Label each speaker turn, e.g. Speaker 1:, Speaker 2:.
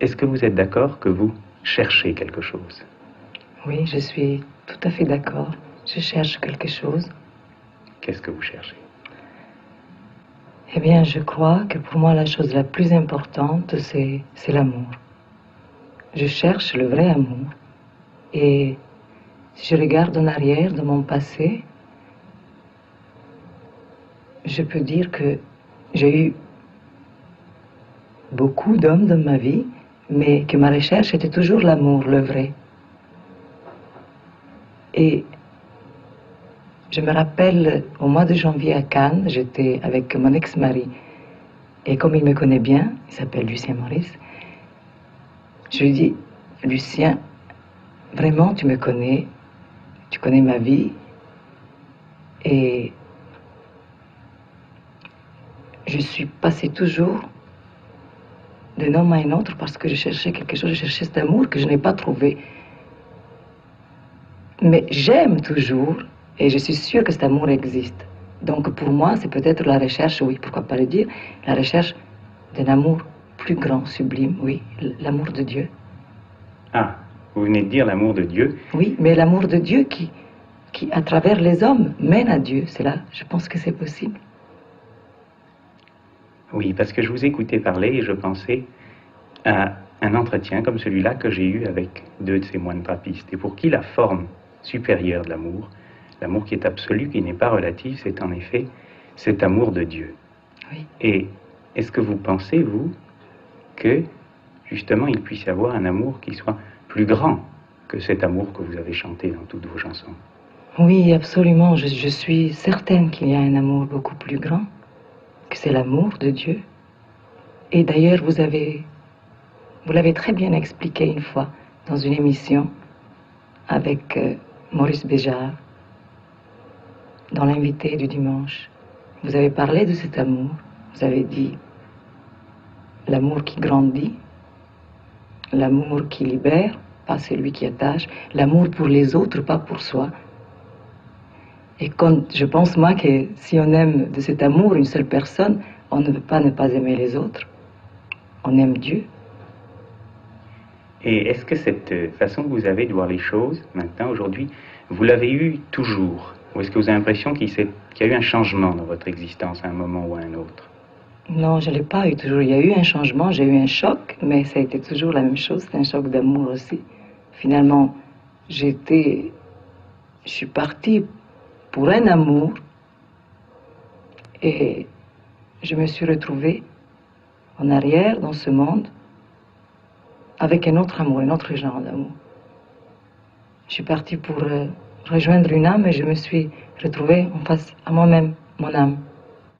Speaker 1: est-ce que vous êtes d'accord que vous cherchez quelque chose?
Speaker 2: Oui, je suis tout à fait d'accord. Je cherche quelque chose.
Speaker 1: Qu'est-ce que vous cherchez?
Speaker 2: Eh bien, je crois que pour moi, la chose la plus importante, c'est l'amour. Je cherche le vrai amour. Et si je regarde en arrière de mon passé, je peux dire que j'ai eu beaucoup d'hommes dans ma vie, mais que ma recherche était toujours l'amour, le vrai. Et je me rappelle, au mois de janvier à Cannes, j'étais avec mon ex-mari. Et comme il me connaît bien, il s'appelle Lucien Maurice, je lui dis, Lucien, vraiment tu me connais, tu connais ma vie, et je suis passée toujours d'un homme à un autre parce que je cherchais quelque chose, je cherchais cet amour que je n'ai pas trouvé. Mais j'aime toujours, et je suis sûre que cet amour existe. Donc pour moi, c'est peut-être la recherche, oui, pourquoi pas le dire, la recherche d'un amour plus grand, sublime, oui, l'amour de Dieu.
Speaker 1: Ah, vous venez de dire l'amour de Dieu.
Speaker 2: Oui, mais l'amour de Dieu qui, à travers les hommes, mène à Dieu. C'est là, je pense que c'est possible.
Speaker 1: Oui, parce que je vous écoutais parler et je pensais à un entretien comme celui-là que j'ai eu avec 2 de ces moines papistes, et pour qui la forme supérieure de l'amour qui est absolu, qui n'est pas relatif, c'est en effet cet amour de Dieu.
Speaker 2: Oui.
Speaker 1: Et est-ce que vous pensez, vous, que justement il puisse y avoir un amour qui soit plus grand que cet amour que vous avez chanté dans toutes vos chansons?
Speaker 2: Oui, absolument. Je suis certaine qu'il y a un amour beaucoup plus grand, que c'est l'amour de Dieu. Et d'ailleurs, vous l'avez très bien expliqué une fois dans une émission avec Maurice Béjart, dans l'invité du dimanche. Vous avez parlé de cet amour. Vous avez dit l'amour qui grandit, l'amour qui libère, pas celui qui attache, l'amour pour les autres, pas pour soi. Et quand je pense, moi, que si on aime de cet amour une seule personne, on ne peut pas ne pas aimer les autres. On aime Dieu.
Speaker 1: Et est-ce que cette façon que vous avez de voir les choses, maintenant, aujourd'hui, vous l'avez eue toujours? Ou est-ce que vous avez l'impression qu'il y a eu un changement dans votre existence à un moment ou à un autre?
Speaker 2: Non, je ne l'ai pas eu toujours. Il y a eu un changement, j'ai eu un choc, mais ça a été toujours la même chose, c'est un choc d'amour aussi. Finalement, je suis partie pour un amour et je me suis retrouvée en arrière dans ce monde avec un autre amour, un autre genre d'amour. Je suis partie pour rejoindre une âme et je me suis retrouvée en face à moi-même, mon âme.